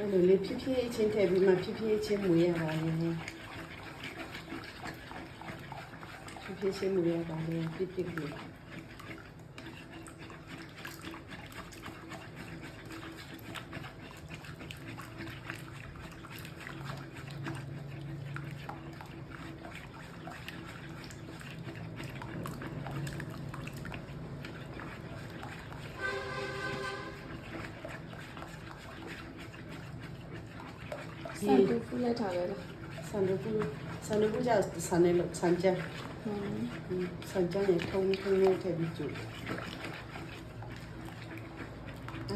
အဲ့လိုလေးဖြည်းဖြည်းချင်းထည့်ပြီးမှဖြည်းဖြည်းချင်းမွေးရတာလေဖြည်းဖြည်းချင်းမွေးရတာလေပြစ်ပြစ်လေးဆန်တူဖူလိုက်ထားရလားဆန်တို့ကြောင့်ဆန်နဲ့လို့ဆန်ကြဆန်ကြနဲ့ထုံးလို့ထည့်ပြီးကျွ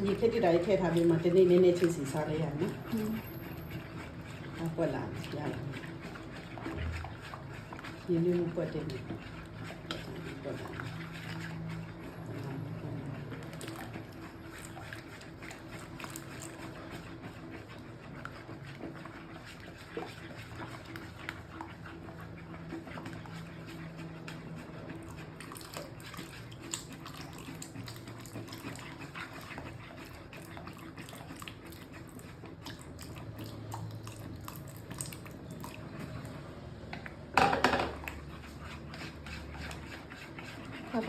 ဒီခက်တိတိုင်းထည့်ထားပြီးမှတနေ့နည်းနည်းချင်းစီစားလိုက်ရနော်ဟုတ်လားရလားဒီလိုမျိုးပွက်တယ်ပွက်တာ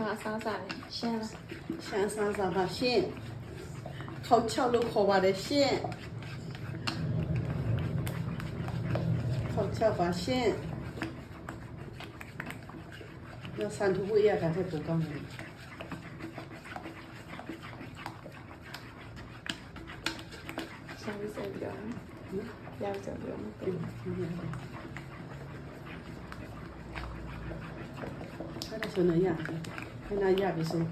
ဘာစားစားရှမ်းလားရှမ်းစားစားပါရှင်ခေါက်ချောက်လို့ခေါ်ပါတယ်ရှင်ခေါက်ချောက်ပါရှင်ညဆန်ထူဝေးရတာထက်ပိုကောင်းတယ်ရှမ်းစံပြောင်းရောက်ကြပြောင်းအဲ့ဒါဆိုနေရတယ်ခဏရပြီဆို